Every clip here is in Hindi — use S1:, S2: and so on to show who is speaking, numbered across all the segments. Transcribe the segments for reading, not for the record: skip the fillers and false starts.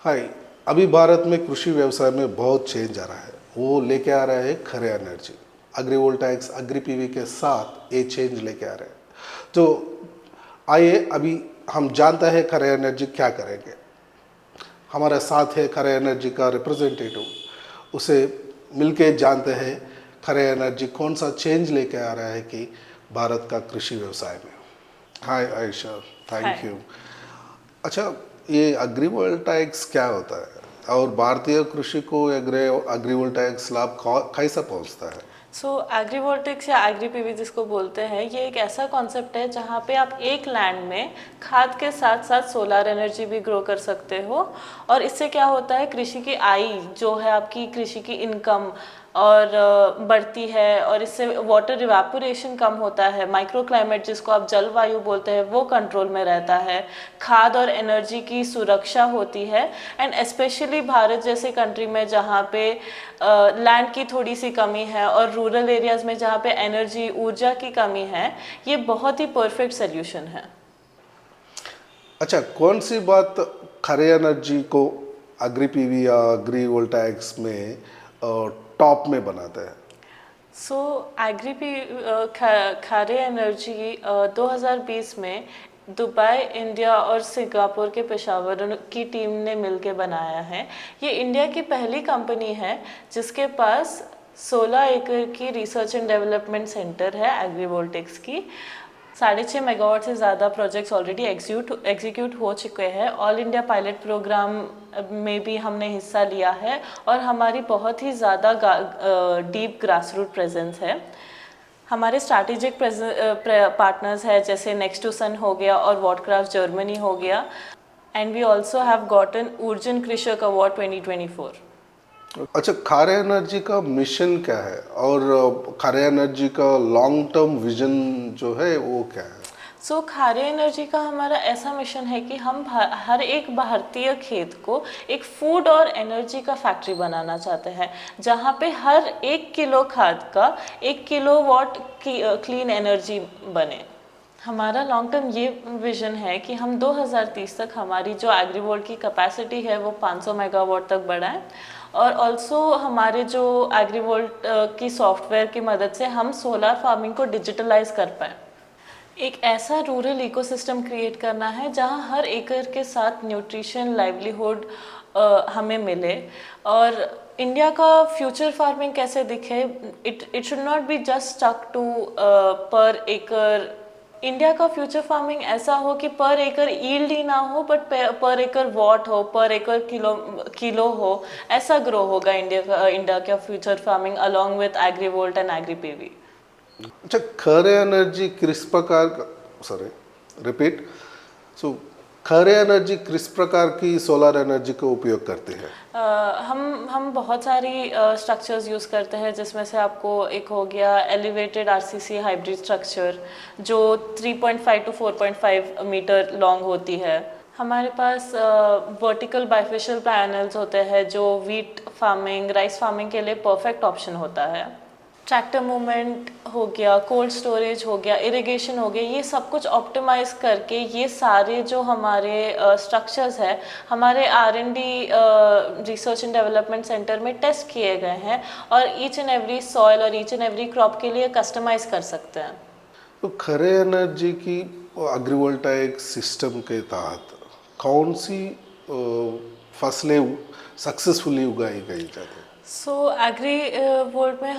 S1: हाय। अभी भारत में कृषि व्यवसाय में बहुत चेंज आ रहा है। वो लेके आ रहा है खरे एनर्जी, एग्रीवोल्टाइक्स, एग्री पीवी के साथ ये चेंज लेके आ रहे हैं। तो आइए अभी हम जानते हैं खरे एनर्जी क्या करेंगे। हमारे साथ है खरे एनर्जी का रिप्रेजेंटेटिव, उसे मिलके जानते हैं खरे एनर्जी कौन सा चेंज लेके आ रहा है कि भारत का कृषि व्यवसाय में। हाय आयशा, थैंक
S2: हाय।
S1: यू। अच्छा, ये एग्रीवोल्टाइक्स क्या होता है और भारतीय कृषि को एग्रीवोल्टाइक्स लाभ कैसा पहुंचता है?
S2: सो एग्रीवोल्टिक्स या एग्री पीवी जिसको बोलते हैं, ये एक ऐसा कॉन्सेप्ट है जहाँ पे आप एक लैंड में खाद के साथ साथ सोलर एनर्जी भी ग्रो कर सकते हो। और इससे क्या होता है, कृषि की आय जो है, आपकी कृषि की इनकम और बढ़ती है। और इससे वाटर इवेपोरेशन कम होता है, माइक्रो क्लाइमेट जिसको आप जलवायु बोलते हैं वो कंट्रोल में रहता है, खाद और एनर्जी की सुरक्षा होती है। एंड स्पेशली भारत जैसे कंट्री में जहाँ पे लैंड की थोड़ी सी कमी है और रूरल एरियाज में जहाँ पे एनर्जी ऊर्जा की कमी है, ये बहुत ही परफेक्ट सोल्यूशन है।
S1: अच्छा, कौन सी बात खरे एनर्जी को एग्री पीवी या एग्री वोल्टाइक्स में टॉप में बनाता है?
S2: सो एग्री पी खारे एनर्जी 2020 में दुबई, इंडिया और सिंगापुर के पेशावर की टीम ने मिलकर बनाया है। ये इंडिया की पहली कंपनी है जिसके पास 16 एकड़ की रिसर्च एंड डेवलपमेंट सेंटर है एग्रीवोल्टिक्स की। 6.5 मेगावाट से ज़्यादा प्रोजेक्ट्स ऑलरेडी एग्जीक्यूट हो चुके हैं। ऑल इंडिया पायलट प्रोग्राम में भी हमने हिस्सा लिया है और हमारी बहुत ही ज़्यादा डीप ग्रास रूट प्रेजेंस है। हमारे स्ट्रैटेजिक पार्टनर्स है जैसे नेक्स्ट टू सन हो गया और वॉटक्राफ्ट जर्मनी हो गया। And we also have gotten ऊर्जन कृषक अवार्ड 2024।
S1: अच्छा, खारे एनर्जी का मिशन क्या है और खारे एनर्जी का लॉन्ग टर्म विजन जो है वो क्या है?
S2: सो खारे एनर्जी का हमारा ऐसा मिशन है कि हम हर एक भारतीय खेत को एक फूड और एनर्जी का फैक्ट्री बनाना चाहते हैं, जहाँ पे हर 1 किलो खाद का 1 किलोवाट की क्लीन एनर्जी बने। हमारा लॉन्ग टर्म ये विजन है कि हम 2030 तक हमारी जो एग्रीवोल्ट की कैपेसिटी है वो 500 मेगावाट तक बढ़ाएं। और ऑल्सो हमारे जो एग्रीवोल्ट की सॉफ्टवेयर की मदद से हम सोलर फार्मिंग को डिजिटलाइज कर पाएँ। एक ऐसा रूरल इकोसिस्टम क्रिएट करना है जहां हर एकड़ के साथ न्यूट्रिशन, लाइवलीहुड हमें मिले। और इंडिया का फ्यूचर फार्मिंग कैसे दिखे, it should not be just stuck to per एकड़। इंडिया का फ्यूचर फार्मिंग ऐसा हो कि पर एकड़ ईल्ड ही ना हो, बट पर एकड़ वॉट हो, पर एकड़ किलो हो। ऐसा ग्रो होगा इंडिया का future farming along with agrivolt and agri PV.
S1: अच्छा, खरे एनर्जी किस प्रकार का, sorry repeat, so Khare energy किस प्रकार की सोलर एनर्जी का उपयोग करते हैं?
S2: हम बहुत सारी स्ट्रक्चर्स यूज़ करते हैं, जिसमें से आपको एक हो गया एलिवेटेड आरसीसी हाइब्रिड स्ट्रक्चर जो 3.5 टू 4.5 मीटर लॉन्ग होती है। हमारे पास वर्टिकल बाइफेशियल पैनल्स होते हैं जो वीट फार्मिंग, राइस फार्मिंग के लिए परफेक्ट ऑप्शन होता है। ट्रैक्टर मूवमेंट हो गया, कोल्ड स्टोरेज हो गया, इरिगेशन हो गया, ये सब कुछ ऑप्टिमाइज करके ये सारे जो हमारे स्ट्रक्चर्स है हमारे R&D research and development centre में टेस्ट किए गए हैं और ईच एंड एवरी सॉइल और ईच एंड एवरी क्रॉप के लिए कस्टमाइज कर सकते हैं।
S1: तो खरे एनर्जी की एग्रीवोल्टाइक सिस्टम के तहत कौन सी फसलें सक्सेसफुली उगाई गई जाती है?
S2: सो एग्रीवोल्टिक्स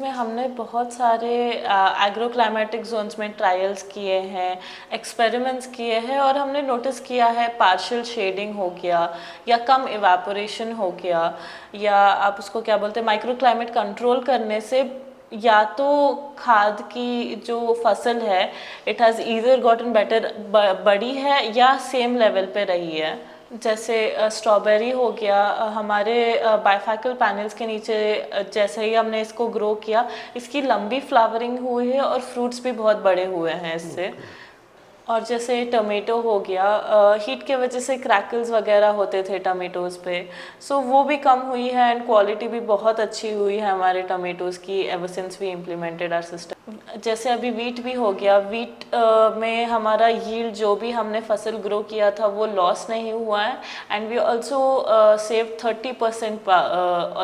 S2: में हमने बहुत सारे एग्रो क्लाइमेटिक जोन्स में ट्रायल्स किए हैं, एक्सपेरिमेंट्स किए हैं। और हमने नोटिस किया है पार्शियल शेडिंग हो गया या कम इवेपोरेशन हो गया, या आप उसको क्या बोलते हैं, माइक्रो क्लाइमेट कंट्रोल करने से या तो खाद की जो फसल है it has either gotten better, बड़ी है या सेम लेवल पे रही है। जैसे स्ट्रॉबेरी हो गया, हमारे बाइफैकल पैनल्स के नीचे जैसे ही हमने इसको ग्रो किया, इसकी लंबी फ्लावरिंग हुई है और फ्रूट्स भी बहुत बड़े हुए हैं इससे। और जैसे टमेटो हो गया, हीट के वजह से क्रैकल्स वगैरह होते थे टमेटोज़ पे, सो वो भी कम हुई है एंड क्वालिटी भी बहुत अच्छी हुई है हमारे टमेटोज़ की ever since we implemented our system. जैसे अभी वीट भी हो गया, वीट में हमारा यील्ड जो भी हमने फसल ग्रो किया था वो लॉस नहीं हुआ है and we also save 30%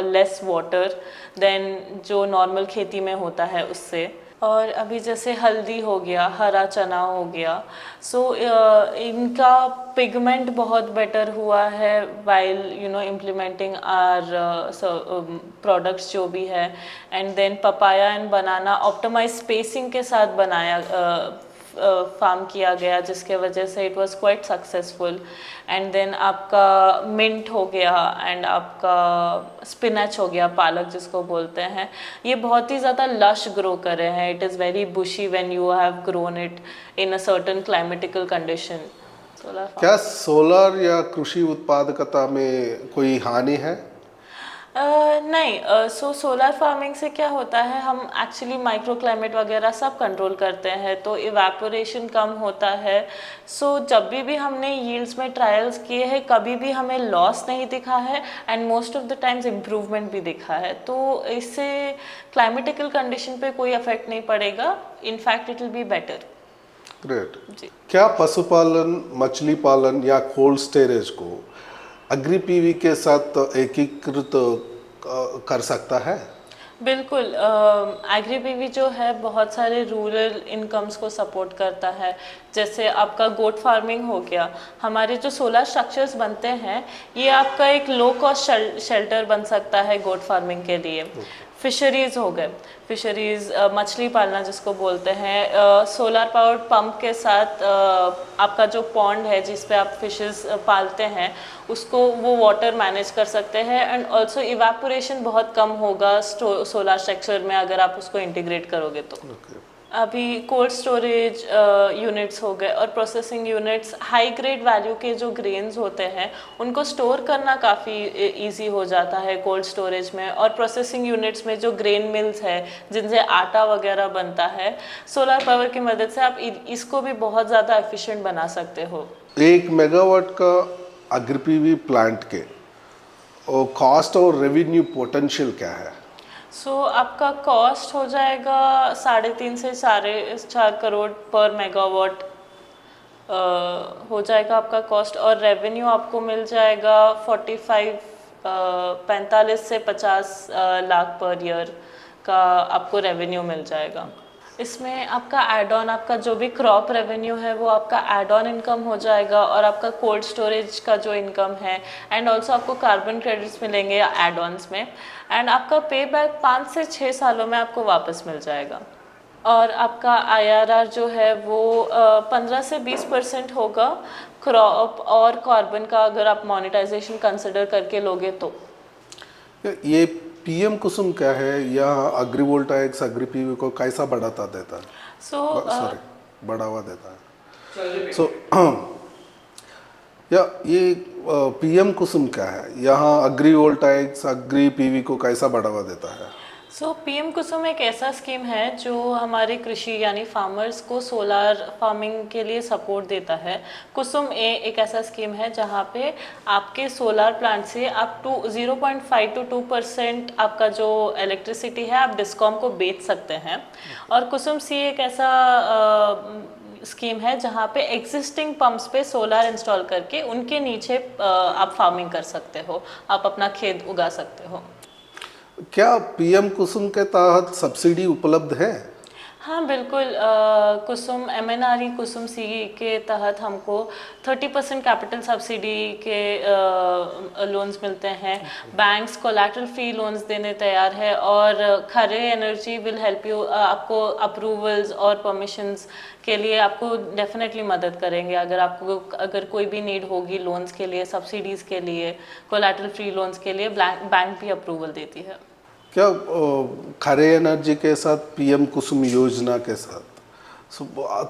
S2: less water than जो नॉर्मल खेती में होता है उससे। और अभी जैसे हल्दी हो गया, हरा चना हो गया, सो इनका पिगमेंट बहुत बेटर हुआ है वाइल इम्प्लीमेंटिंग आर प्रोडक्ट्स जो भी है। And then papaya and banana optimize spacing के साथ बनाया फार्म किया गया, जिसके वजह से it was quite successful. And then आपका मिंट हो गया एंड आपका स्पिनच हो गया, पालक जिसको बोलते हैं, ये बहुत ही ज़्यादा लश ग्रो कर रहे हैं। It is very bushy when you have grown it in a certain climatical condition.
S1: क्या सोलर या कृषि उत्पादकता में कोई हानि है?
S2: नहीं, सो सोलर फार्मिंग से क्या होता है, हम एक्चुअली माइक्रो क्लाइमेट वगैरह सब कंट्रोल करते हैं, तो इवेपोरेशन कम होता है। सो जब भी हमने यील्ड्स में ट्रायल्स किए हैं, कभी भी हमें लॉस नहीं दिखा है and most of the times improvement भी दिखा है। तो इससे क्लाइमेटिकल कंडीशन पे कोई इफेक्ट नहीं पड़ेगा, in fact it will be better.
S1: Great.
S2: जी।
S1: क्या पशुपालन, मछली पालन या कोल्ड स्टोरेज को अग्री पीवी के साथ एकीकृत कर सकता है?
S2: बिल्कुल, एग्री पीवी जो है बहुत सारे रूरल इनकम्स को सपोर्ट करता है। जैसे आपका गोट फार्मिंग हो गया, हमारे जो सोलर स्ट्रक्चर्स बनते हैं ये आपका एक लो कॉस्ट शेल्टर बन सकता है गोट फार्मिंग के लिए। फिशरीज़ हो गए, फिशरीज़ मछली पालना जिसको बोलते हैं, सोलर पावर्ड पंप के साथ आपका जो पॉन्ड है जिस पे आप फिशेस पालते हैं उसको वो वाटर मैनेज कर सकते हैं एंड ऑल्सो इवेपोरेशन बहुत कम होगा सोलर स्ट्रक्चर में अगर आप उसको इंटीग्रेट करोगे तो। अभी कोल्ड स्टोरेज यूनिट्स हो गए और processing units, high grade value के जो ग्रेन्स होते हैं उनको स्टोर करना काफ़ी इजी हो जाता है कोल्ड स्टोरेज में। और प्रोसेसिंग यूनिट्स में जो ग्रेन मिल्स है जिनसे आटा वगैरह बनता है, सोलर पावर की मदद से आप इसको भी बहुत ज़्यादा एफिशिएंट बना सकते हो।
S1: 1 मेगावाट का अग्री पीवी प्लांट के कॉस्ट और रेवेन्यू पोटेंशियल क्या है?
S2: सो आपका कॉस्ट हो जाएगा 3.5 से 4.5 करोड़ पर मेगावाट हो जाएगा आपका कॉस्ट, और रेवेन्यू आपको मिल जाएगा 45 से 50 लाख पर ईयर का आपको रेवेन्यू मिल जाएगा। इसमें आपका एड ऑन, आपका जो भी क्रॉप रेवेन्यू है वो आपका एड ऑन इनकम हो जाएगा, और आपका कोल्ड स्टोरेज का जो इनकम है एंड ऑल्सो आपको कार्बन क्रेडिट्स मिलेंगे एड ऑन्स में, एंड आपका पे बैक 5 से 6 सालों में आपको वापस मिल जाएगा। और आपका IRR जो है वो 15 से 20% होगा क्रॉप और कार्बन का, अगर आप मोनेटाइजेशन कंसिडर करके लोगे तो।
S1: ये पीएम कुसुम क्या है, यह एग्रीवोल्टाइक्स अग्री पीवी को कैसा बढ़ाता देता है? बढ़ावा देता है। सो या ये पीएम कुसुम क्या है, यहाँ एग्रीवोल्टाइक्स अग्री पीवी को कैसा बढ़ावा देता है?
S2: PM कुसुम एक ऐसा स्कीम है जो हमारे कृषि यानी फार्मर्स को सोलर फार्मिंग के लिए सपोर्ट देता है। कुसुम ए एक ऐसा स्कीम है जहाँ पे आपके सोलर प्लांट से आप 0.5 to 2% आपका जो इलेक्ट्रिसिटी है आप डिस्कॉम को बेच सकते हैं। और कुसुम सी एक ऐसा स्कीम है जहाँ पे एग्जिस्टिंग पंप्स पे सोलर इंस्टॉल करके उनके नीचे आप फार्मिंग कर सकते हो, आप अपना खेत उगा सकते हो।
S1: क्या पीएम कुसुम के तहत सब्सिडी उपलब्ध है?
S2: हाँ बिल्कुल, कुसुम MNRE कुसुम सी के तहत हमको 30% कैपिटल सब्सिडी के लोन्स मिलते हैं। बैंक्स कोलैटरल फ्री लोन्स देने तैयार है, और खरे एनर्जी विल हेल्प यू, आपको अप्रूवल्स और परमिशंस के लिए आपको डेफिनेटली मदद करेंगे। अगर कोई भी नीड होगी लोन्स के लिए, सब्सिडीज़ के लिए, कोलैटरल फ्री लोन्स के लिए बैंक भी अप्रूवल देती है।
S1: क्या खरे एनर्जी के साथ पीएम कुसुम योजना के साथ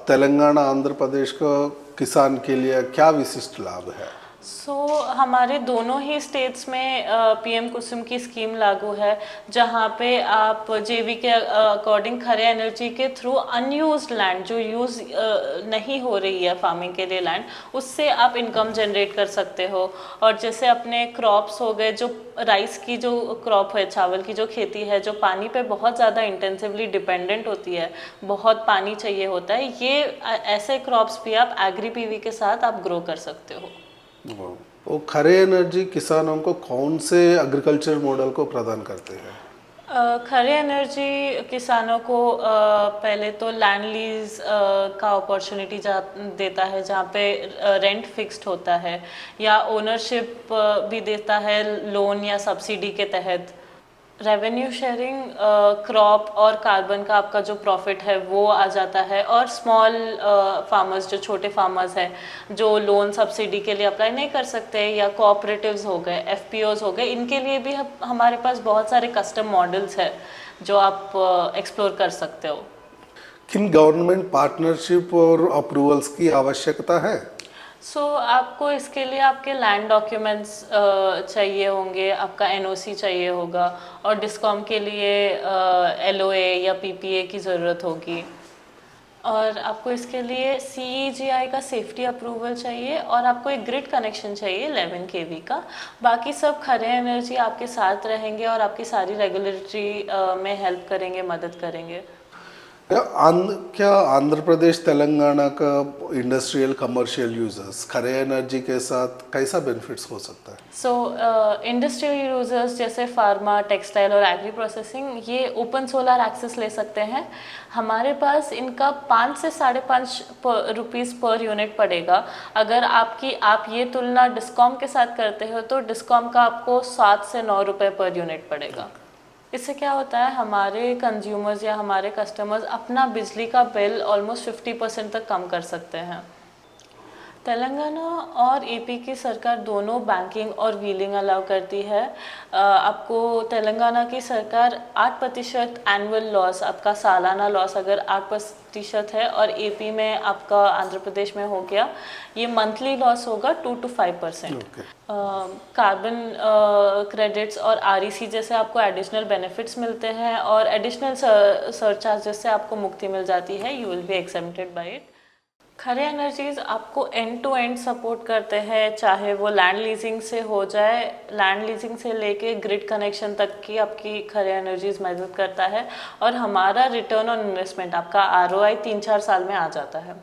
S1: तेलंगाना आंध्र प्रदेश का किसान के लिए क्या विशिष्ट लाभ है?
S2: हमारे दोनों ही स्टेट्स में पीएम कुसुम की स्कीम लागू है, जहाँ पे आप जेवी के अकॉर्डिंग खरे एनर्जी के थ्रू अनयूज्ड लैंड जो यूज़ नहीं हो रही है फार्मिंग के लिए लैंड, उससे आप इनकम जनरेट कर सकते हो। और जैसे अपने क्रॉप्स हो गए, जो राइस की जो क्रॉप है, चावल की जो खेती है, जो पानी पे बहुत ज़्यादा इंटेंसिवली डिपेंडेंट होती है, बहुत पानी चाहिए होता है, ये ऐसे क्रॉप्स भी आप एग्री पीवी के साथ आप ग्रो कर सकते हो।
S1: वो खरे एनर्जी किसानों को कौन से एग्रीकल्चर मॉडल को प्रदान करते हैं?
S2: खरे एनर्जी किसानों को पहले तो लैंड लीज का अपॉर्चुनिटी देता है, जहाँ पे रेंट फिक्स्ड होता है, या ओनरशिप भी देता है लोन या सब्सिडी के तहत। रेवेन्यू शेयरिंग, क्रॉप और कार्बन का आपका जो प्रॉफिट है वो आ जाता है। और स्मॉल फार्मर्स, जो छोटे फार्मर्स हैं, जो लोन सब्सिडी के लिए अप्लाई नहीं कर सकते, या कोऑपरेटिव्स हो गए, एफपीओज हो गए, इनके लिए भी हमारे पास बहुत सारे कस्टम मॉडल्स हैं जो आप एक्सप्लोर कर सकते हो।
S1: किन गवर्नमेंट पार्टनरशिप और अप्रूवल्स की आवश्यकता है?
S2: आपको इसके लिए आपके लैंड डॉक्यूमेंट्स चाहिए होंगे, आपका एनओसी चाहिए होगा, और डिस्कॉम के लिए एलओए या पीपीए की ज़रूरत होगी। और आपको इसके लिए सीईजीआई का सेफ्टी अप्रूवल चाहिए, और आपको एक ग्रिड कनेक्शन चाहिए 11 केवी का। बाकी सब खरे एनर्जी आपके साथ रहेंगे और आपकी सारी रेगुलेटरी में हेल्प करेंगे, मदद करेंगे।
S1: क्या आंध्र प्रदेश तेलंगाना का इंडस्ट्रियल कमर्शियल यूजर्स खरे एनर्जी के साथ कैसा बेनिफिट्स हो सकता है?
S2: इंडस्ट्रियल यूजर्स जैसे फार्मा, टेक्सटाइल और एग्री प्रोसेसिंग, ये ओपन सोलर एक्सेस ले सकते हैं। हमारे पास इनका 5 से 5.5 रुपीज़ पर यूनिट पड़ेगा। अगर आप ये तुलना डिस्कॉम के साथ करते हो तो डिस्कॉम का आपको 7 से 9 रुपये पर यूनिट पड़ेगा। इससे क्या होता है, हमारे कंज्यूमर्स या हमारे कस्टमर्स अपना बिजली का बिल ऑलमोस्ट 50% तक कम कर सकते हैं। तेलंगाना और एपी की सरकार दोनों बैंकिंग और व्हीलिंग अलाउ करती है। आपको तेलंगाना की सरकार 8% एनुअल लॉस, आपका सालाना लॉस अगर 8% है, और एपी में आपका आंध्र प्रदेश में हो गया, ये मंथली लॉस होगा 2 to 5%। कार्बन क्रेडिट्स और आरईसी जैसे आपको एडिशनल बेनिफिट्स मिलते हैं, और एडिशनल सरचार्जेस से आपको मुक्ति मिल जाती है। You will be exempted by it. Khare energies आपको एंड टू एंड सपोर्ट करते हैं, चाहे वो लैंड लीजिंग से हो जाए, लैंड लीजिंग से लेके ग्रिड कनेक्शन तक की आपकी खरे एनर्जीज मदद करता है। और हमारा रिटर्न ऑन इन्वेस्टमेंट, आपका आरओआई 3-4 साल में आ जाता है।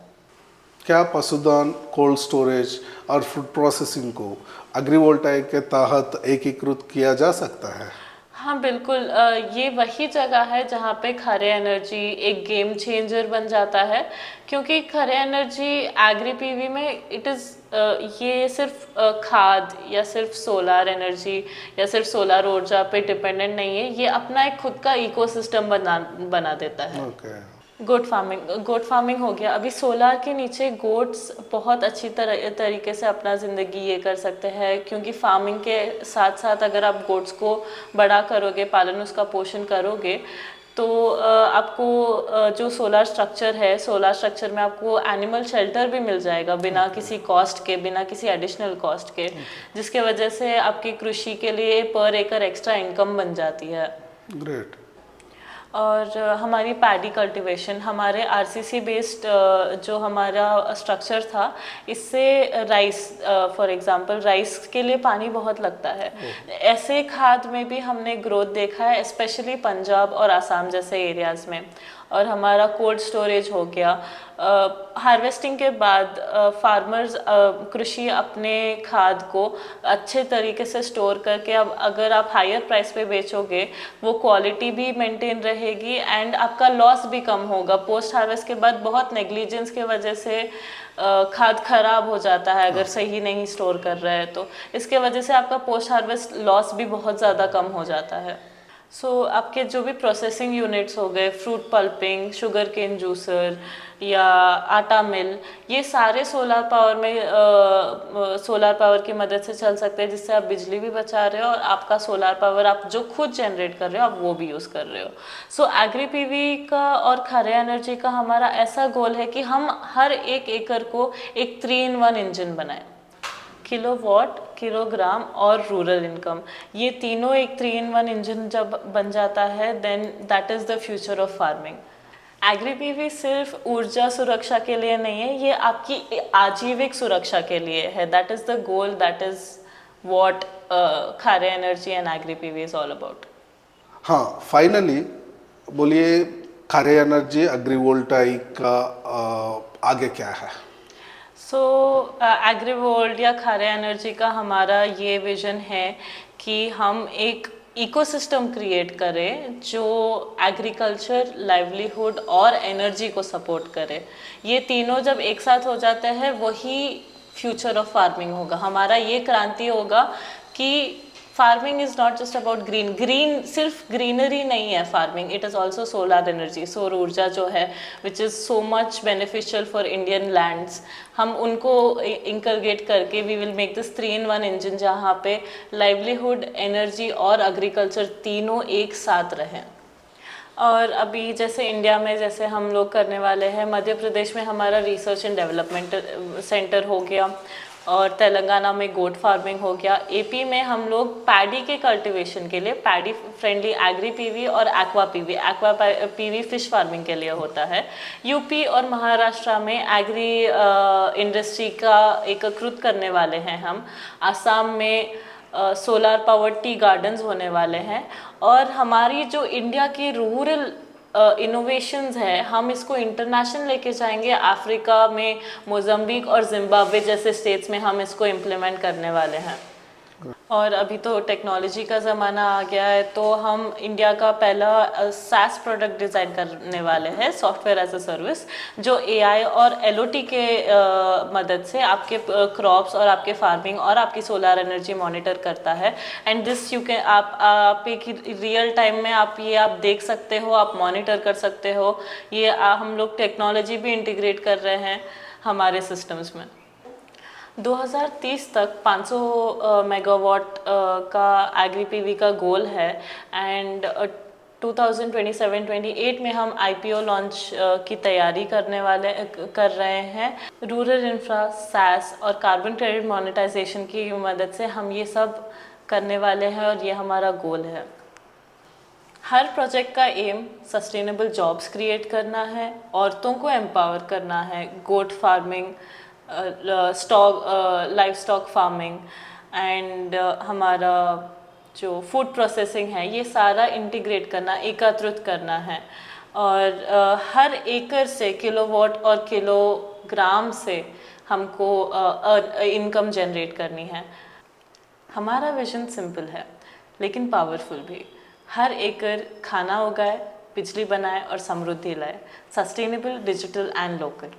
S1: क्या पशुधन, कोल्ड स्टोरेज और फूड प्रोसेसिंग को एग्रीवोल्टाइक के तहत एकीकृत किया जा सकता है?
S2: हाँ बिल्कुल, ये वही जगह है जहाँ पे खरे एनर्जी एक गेम चेंजर बन जाता है। क्योंकि खरे एनर्जी एग्री पीवी में ये सिर्फ खाद या सिर्फ सोलर एनर्जी या सिर्फ सोलर ऊर्जा पे डिपेंडेंट नहीं है, ये अपना एक खुद का इकोसिस्टम बना देता है। गोट फार्मिंग हो गया। अभी सोलर के नीचे गोट्स बहुत अच्छी तरीके से अपना ज़िंदगी ये कर सकते हैं, क्योंकि फार्मिंग के साथ साथ अगर आप गोट्स को बड़ा करोगे, पालन उसका पोषण करोगे, तो आपको जो सोलर स्ट्रक्चर में आपको एनिमल शेल्टर भी मिल जाएगा बिना किसी कॉस्ट के, बिना किसी एडिशनल कॉस्ट के, जिसके वजह से आपकी कृषि के लिए पर एकड़ एक्स्ट्रा इनकम बन जाती है।
S1: ग्रेट।
S2: और हमारी पैडी कल्टीवेशन, हमारे आरसीसी बेस्ड जो हमारा स्ट्रक्चर था, इससे राइस, फॉर एग्जांपल राइस के लिए पानी बहुत लगता है। ऐसे खाद में भी हमने ग्रोथ देखा है, स्पेशली पंजाब और आसाम जैसे एरियाज़ में। और हमारा कोल्ड स्टोरेज हो गया। हार्वेस्टिंग के बाद फार्मर्स कृषि अपने खाद को अच्छे तरीके से स्टोर करके, अब अगर आप हायर प्राइस पे बेचोगे, वो क्वालिटी भी मेंटेन रहेगी एंड आपका लॉस भी कम होगा। पोस्ट हार्वेस्ट के बाद बहुत नेग्लिजेंस के वजह से खाद खराब हो जाता है अगर सही नहीं स्टोर कर रहे हैं, तो इसके वजह से आपका पोस्ट हार्वेस्ट लॉस भी बहुत ज़्यादा कम हो जाता है। आपके जो भी प्रोसेसिंग यूनिट्स हो गए, fruit pulping, sugar cane juicer या आटा मिल, ये सारे सोलर पावर की मदद से चल सकते हैं, जिससे आप बिजली भी बचा रहे हो और आपका सोलर पावर आप जो खुद जनरेट कर रहे हो आप वो भी यूज़ कर रहे हो। एग्री पीवी का और खरे एनर्जी का हमारा ऐसा गोल है कि हम हर एक एकड़ को एक 3-in-1 इंजन बनाएं, किलोवाट, किलोग्राम और रूरल इनकम, ये तीनों एक 3-in-1 इंजन जब बन जाता है, then that is the future of farming. Agri PV सिर्फ ऊर्जा सुरक्षा के लिए नहीं है, ये आपकी आजीविक सुरक्षा के लिए है। That is the goal, that is what Khare energy and agri PV is all about.
S1: हाँ, फाइनली बोलिए, खारे एनर्जी एग्रीवोल्टाइक का आगे क्या है?
S2: सो एग्रीवोल्ट या खारे एनर्जी का हमारा ये विजन है कि हम एक इकोसिस्टम क्रिएट करें जो एग्रीकल्चर, लाइवलीहुड और एनर्जी को सपोर्ट करे। ये तीनों जब एक साथ हो जाते हैं वही फ्यूचर ऑफ फार्मिंग होगा। हमारा ये क्रांति होगा कि farming is not just about green सिर्फ ग्रीनरी नहीं है farming, it is also solar energy, सौर ऊर्जा जो है which is so much beneficial for Indian lands. हम उनको इंकलगेट करके we will make this 3-in-1 engine, जहाँ पे लाइवलीहुड, एनर्जी और एग्रीकल्चर तीनों एक साथ रहें। और अभी जैसे इंडिया में जैसे हम लोग करने वाले हैं, मध्य प्रदेश में हमारा रिसर्च एंड डेवलपमेंट सेंटर हो गया, और तेलंगाना में गोट फार्मिंग हो गया। एपी में हम लोग पैडी के कल्टीवेशन के लिए पैडी फ्रेंडली एग्री पीवी और एक्वा पीवी फिश फार्मिंग के लिए होता है। यूपी और महाराष्ट्र में एग्री इंडस्ट्री का एकीकृत करने वाले हैं हम। आसाम में सोलर पावर टी गार्डन्स होने वाले हैं। और हमारी जो इंडिया की रूरल इनोवेशंस है, हम इसको इंटरनेशनल लेके जाएंगे। अफ्रीका में मोज़म्बिक और जिम्बाब्वे जैसे स्टेट्स में हम इसको इम्प्लीमेंट करने वाले हैं। और अभी तो टेक्नोलॉजी का ज़माना आ गया है, तो हम इंडिया का पहला SaaS प्रोडक्ट डिज़ाइन करने वाले हैं, सॉफ्टवेयर एज अ सर्विस, जो AI और LOT के मदद से आपके क्रॉप्स और आपके फार्मिंग और आपकी सोलर एनर्जी मॉनिटर करता है। एंड दिस यू कैन आप एक रियल टाइम में आप देख सकते हो, आप मॉनिटर कर सकते हो। ये हम लोग टेक्नोलॉजी भी इंटीग्रेट कर रहे हैं हमारे सिस्टम्स में। 2030 तक 500 मेगावाट का एग्री पीवी का गोल है। एंड 2027-28 में हम IPO लॉन्च की तैयारी कर रहे हैं। रूरल इंफ्रा, SaaS और कार्बन क्रेडिट मोनेटाइजेशन की मदद से हम ये सब करने वाले हैं, और ये हमारा गोल है। हर प्रोजेक्ट का एम सस्टेनेबल जॉब्स क्रिएट करना है, औरतों को एम्पावर करना है, goat farming, livestock farming and हमारा जो फूड प्रोसेसिंग है, ये सारा इंटीग्रेट करना, एकत्रित करना है। और हर एकड़ से किलोवाट और किलोग्राम से हमको इनकम जनरेट करनी है। हमारा विजन सिंपल है लेकिन पावरफुल भी। हर एकड़ खाना उगाए, बिजली बनाए और समृद्धि लाए। Sustainable, digital and local.